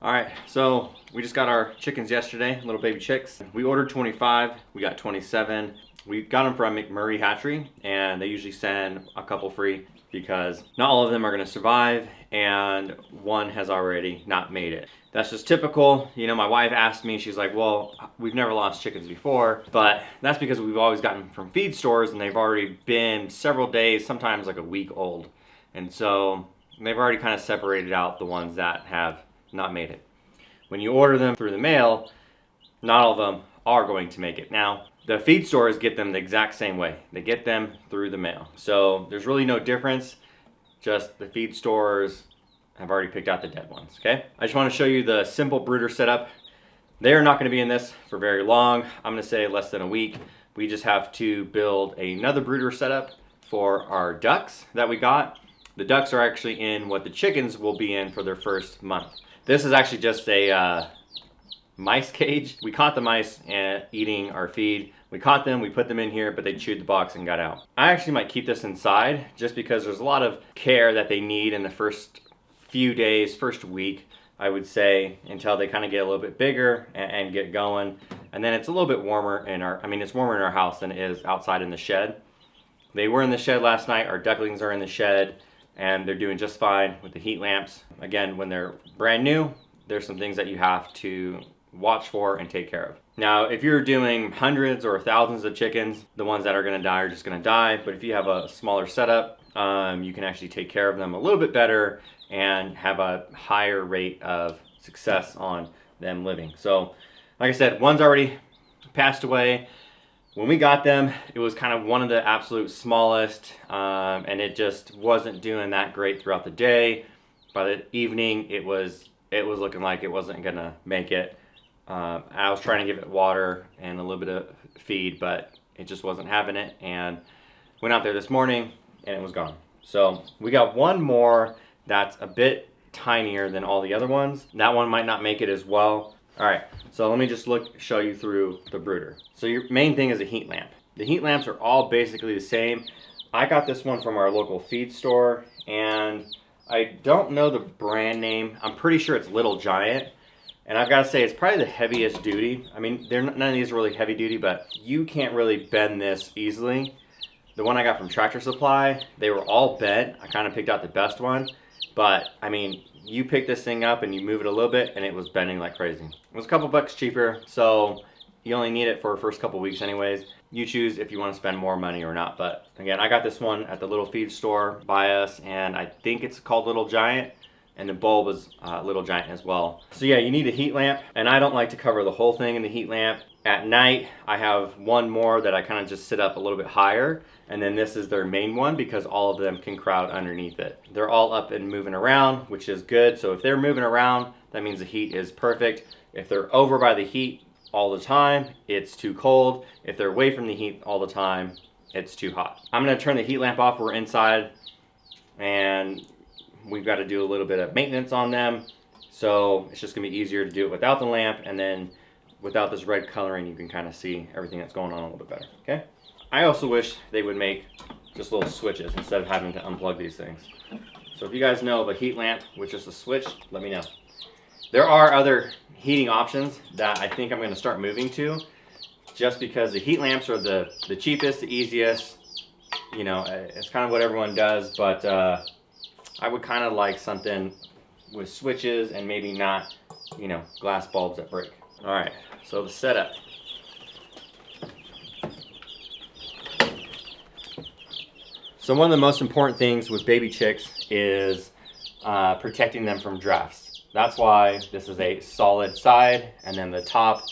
All right, so we just got our chickens yesterday, little baby chicks. We ordered 25, we got 27. We got them from McMurray Hatchery, and they usually send a couple free because not all of them are gonna survive, and one has already not made it. That's just typical. You know, my wife asked me, she's like, well, we've never lost chickens before, but that's because we've always gotten them from feed stores and they've already been several days, sometimes like a week old. And so they've already kind of separated out the ones that have not made it. When you order them through the mail, not all of them are going to make it. Now, the feed stores get them the exact same way. They get them through the mail. So there's really no difference, just the feed stores have already picked out the dead ones, okay? I just want to show you the simple brooder setup. They're not going to be in this for very long. I'm going to say less than a week. We just have to build another brooder setup for our ducks that we got. The ducks are actually in what the chickens will be in for their first month. This is actually just a mice cage. We caught the mice eating our feed. We caught them, we put them in here, but they chewed the box and got out. I actually might keep this inside just because there's a lot of care that they need in the first few days, first week, I would say, until they kind of get a little bit bigger and get going. And then it's a little bit warmer it's warmer in our house than it is outside in the shed. They were in the shed last night. Our ducklings are in the shed and they're doing just fine with the heat lamps. Again, when they're brand new, there's some things that you have to watch for and take care of. Now, if you're doing hundreds or thousands of chickens, the ones that are gonna die are just gonna die. But if you have a smaller setup, you can actually take care of them a little bit better and have a higher rate of success on them living. So, like I said, one's already passed away. When we got them, it was kind of one of the absolute smallest, and it just wasn't doing that great throughout the day. By the evening, it was looking like it wasn't gonna make it. I was trying to give it water and a little bit of feed, but it just wasn't having it, and went out there this morning and it was gone. So we got one more that's a bit tinier than all the other ones. That one might not make it as well. All right, so let me just show you through the brooder. So your main thing is a heat lamp. The heat lamps are all basically the same. I got this one from our local feed store, and I don't know the brand name. I'm pretty sure it's Little Giant. And I've got to say, it's probably the heaviest duty. I mean, none of these are really heavy duty, but you can't really bend this easily. The one I got from Tractor Supply, they were all bent. I kind of picked out the best one. But, I mean, you pick this thing up and you move it a little bit and it was bending like crazy. It was a couple bucks cheaper, so you only need it for the first couple weeks anyways. You choose if you want to spend more money or not. But again, I got this one at the little feed store by us, and I think it's called Little Giant, and the bulb is Little Giant as well. So yeah, you need a heat lamp, and I don't like to cover the whole thing in the heat lamp. At night, I have one more that I kind of just sit up a little bit higher, and then this is their main one because all of them can crowd underneath it. They're all up and moving around, which is good. So if they're moving around, that means the heat is perfect. If they're over by the heat all the time, it's too cold. If they're away from the heat all the time, it's too hot. I'm gonna turn the heat lamp off. We're inside, and we've got to do a little bit of maintenance on them. So it's just gonna be easier to do it without the lamp, and then without this red coloring, you can kind of see everything that's going on a little bit better, okay? I also wish they would make just little switches instead of having to unplug these things. So if you guys know of a heat lamp with just a switch, let me know. There are other heating options that I think I'm gonna start moving to, just because the heat lamps are the cheapest, the easiest. You know, it's kind of what everyone does, but I would kind of like something with switches and maybe not, you know, glass bulbs that break. All right, so the setup. So one of the most important things with baby chicks is protecting them from drafts. That's why this is a solid side, and then the top,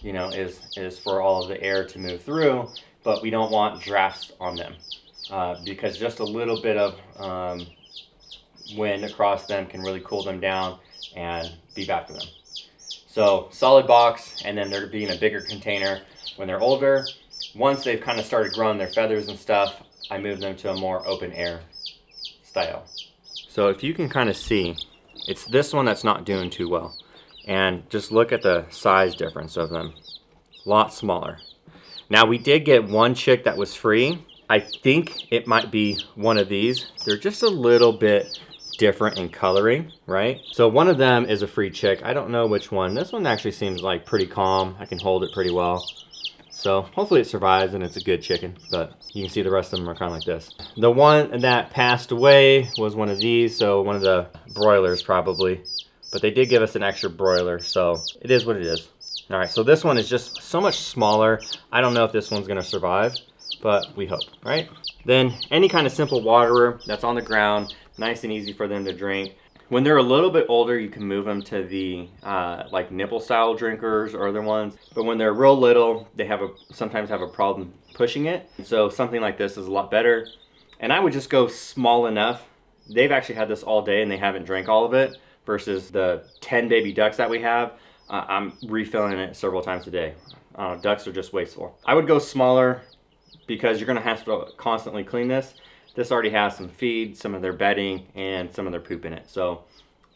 you know, is for all of the air to move through, but we don't want drafts on them because just a little bit of wind across them can really cool them down and be bad for them. So solid box, and then they're being a bigger container when they're older. Once they've kind of started growing their feathers and stuff, I move them to a more open air style. So if you can kind of see, it's this one that's not doing too well. And just look at the size difference of them. A lot smaller. Now we did get one chick that was free. I think it might be one of these. They're just a little bit different in coloring, right? So one of them is a free chick. I don't know which one. This one actually seems like pretty calm. I can hold it pretty well. So hopefully it survives and it's a good chicken, but you can see the rest of them are kind of like this. The one that passed away was one of these, so one of the broilers probably, but they did give us an extra broiler, so it is what it is. All right, so this one is just so much smaller. I don't know if this one's gonna survive, but we hope, right? Then any kind of simple waterer that's on the ground, nice and easy for them to drink. When they're a little bit older, you can move them to the like nipple style drinkers or other ones. But when they're real little, they sometimes have a problem pushing it. So something like this is a lot better. And I would just go small enough. They've actually had this all day and they haven't drank all of it versus the 10 baby ducks that we have. I'm refilling it several times a day. Ducks are just wasteful. I would go smaller because you're gonna have to constantly clean this. This already has some feed, some of their bedding, and some of their poop in it. So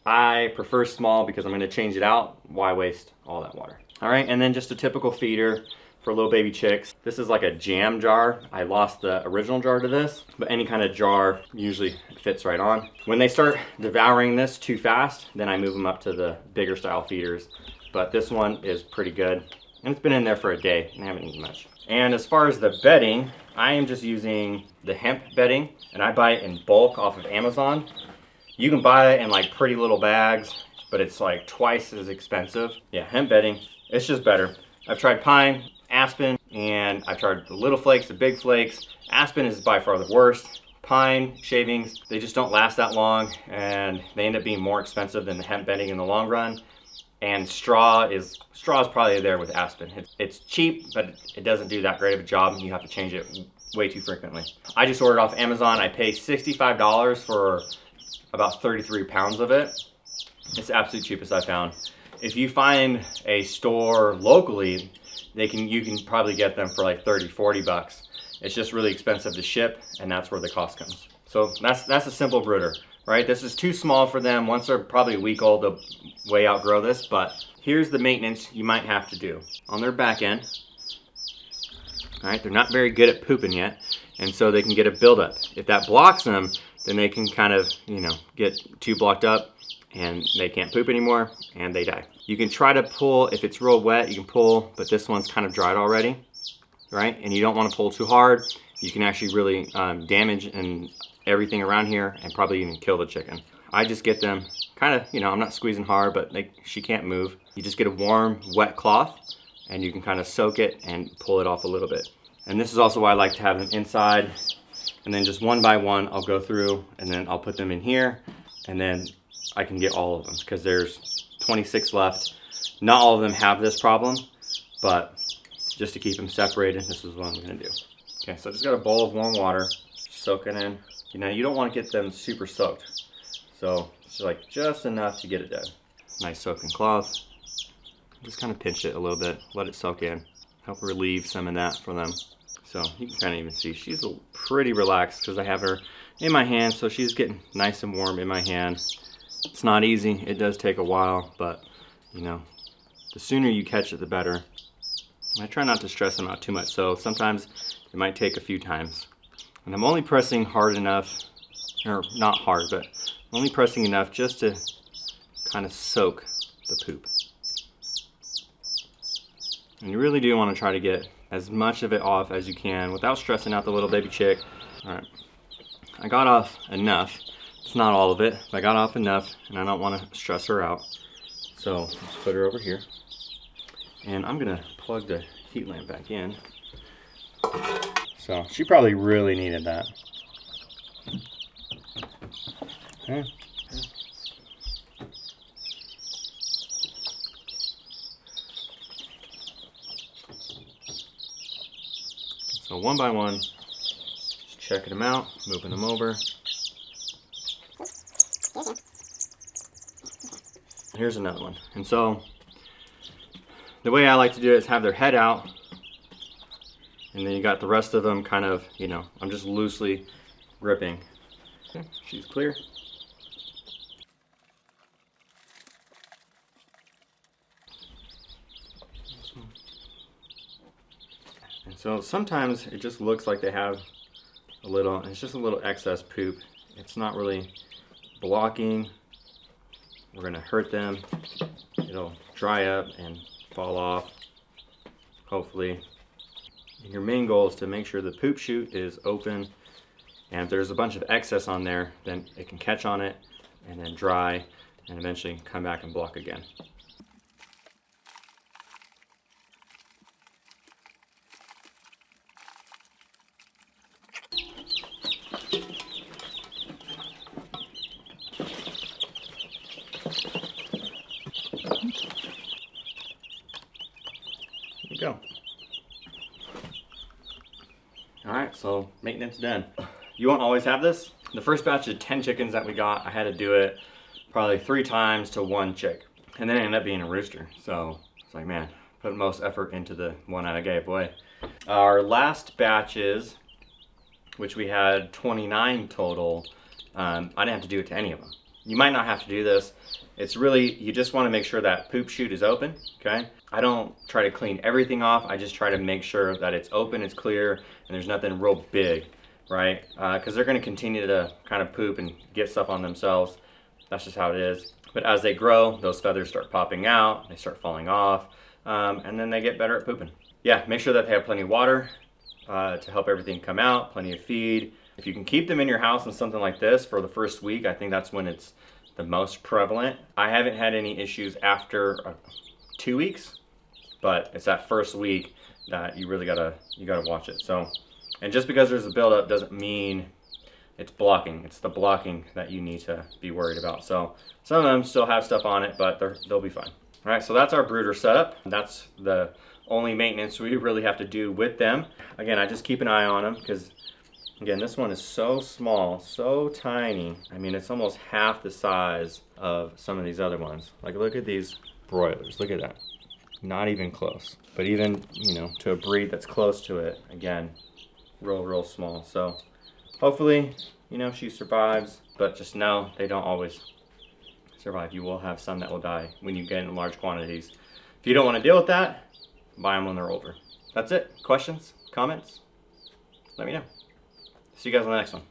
I prefer small because I'm gonna change it out. Why waste all that water? All right, and then just a typical feeder for little baby chicks. This is like a jam jar. I lost the original jar to this, but any kind of jar usually fits right on. When they start devouring this too fast, then I move them up to the bigger style feeders. But this one is pretty good. And it's been in there for a day and I haven't eaten much. And as far as the bedding, I am just using the hemp bedding and I buy it in bulk off of Amazon. You can buy it in like pretty little bags, but it's like twice as expensive. Yeah, hemp bedding, it's just better. I've tried pine, aspen, and I've tried the little flakes, the big flakes. Aspen is by far the worst. Pine shavings, they just don't last that long and they end up being more expensive than the hemp bedding in the long run. And straw is probably there with aspen. It's cheap, but it doesn't do that great of a job. You have to change it way too frequently. I just ordered off Amazon. I paid $65 for about 33 pounds of it. It's the absolute cheapest I found. If you find a store locally, you can probably get them for like 30, 40 bucks. It's just really expensive to ship, and that's where the cost comes. So that's a simple brooder, right? This is too small for them. Once they're probably a week old, they'll way outgrow this, but here's the maintenance you might have to do. On their back end, all right, they're not very good at pooping yet, and so they can get a buildup. If that blocks them, then they can kind of, get too blocked up, and they can't poop anymore, and they die. You can try to pull, if it's real wet, you can pull, but this one's kind of dried already, right? And you don't want to pull too hard. You can actually really damage and everything around here and probably even kill the chicken. I just get them kind of, I'm not squeezing hard, but she can't move. You just get a warm, wet cloth and you can kind of soak it and pull it off a little bit. And this is also why I like to have them inside, and then just one by one I'll go through and then I'll put them in here, and then I can get all of them because there's 26 left. Not all of them have this problem, but just to keep them separated, this is what I'm gonna do. Okay, so I just got a bowl of warm water, soak it in. You don't want to get them super soaked. So it's like just enough to get it done. Nice soaking cloth. Just kind of pinch it a little bit, let it soak in. Help relieve some of that for them. So you can kind of even see she's pretty relaxed because I have her in my hand, so she's getting nice and warm in my hand. It's not easy, it does take a while, but the sooner you catch it, the better. And I try not to stress them out too much, so sometimes it might take a few times. And I'm only pressing hard enough, or not hard, but only pressing enough just to kind of soak the poop. And you really do want to try to get as much of it off as you can without stressing out the little baby chick. All right, I got off enough. It's not all of it, but I got off enough and I don't want to stress her out. So let's put her over here. And I'm gonna plug the heat lamp back in. So she probably really needed that. Okay. So one by one, just checking them out, moving them over. Here's another one. And so the way I like to do it is have their head out, and then you got the rest of them kind of, I'm just loosely gripping. Okay, she's clear. And so sometimes it just looks like they have it's just a little excess poop. It's not really blocking. We're gonna hurt them. It'll dry up and fall off, hopefully. And your main goal is to make sure the poop chute is open, and if there's a bunch of excess on there, then it can catch on it and then dry and eventually come back and block again. There you go. Alright, so maintenance done. You won't always have this. The first batch of 10 chickens that we got, I had to do it probably 3 times to 1 chick. And then it ended up being a rooster. So it's like, man, put most effort into the one I gave away. Our last batches, which we had 29 total, I didn't have to do it to any of them. You might not have to do this. It's really, you just want to make sure that poop chute is open, okay? I don't try to clean everything off. I just try to make sure that it's open, it's clear, and there's nothing real big, right? Because they're going to continue to kind of poop and get stuff on themselves. That's just how it is. But as they grow, those feathers start popping out, they start falling off, and then they get better at pooping. Yeah, make sure that they have plenty of water to help everything come out, plenty of feed. If you can keep them in your house in something like this for the first week, I think that's when it's the most prevalent. I haven't had any issues after 2 weeks, but it's that first week that you really gotta watch it. So, and just because there's a buildup doesn't mean it's blocking. It's the blocking that you need to be worried about. So some of them still have stuff on it, but they'll be fine. All right, so that's our brooder setup. That's the only maintenance we really have to do with them. Again, I just keep an eye on them because, again, this one is so small, so tiny. I mean, it's almost half the size of some of these other ones. Like, look at these broilers. Look at that. Not even close. But even, you know, to a breed that's close to it, again, real small. So hopefully, you know, she survives. But just know they don't always survive. You will have some that will die when you get in large quantities. If you don't want to deal with that, buy them when they're older. That's it. Questions? Comments? Let me know. See you guys on the next one.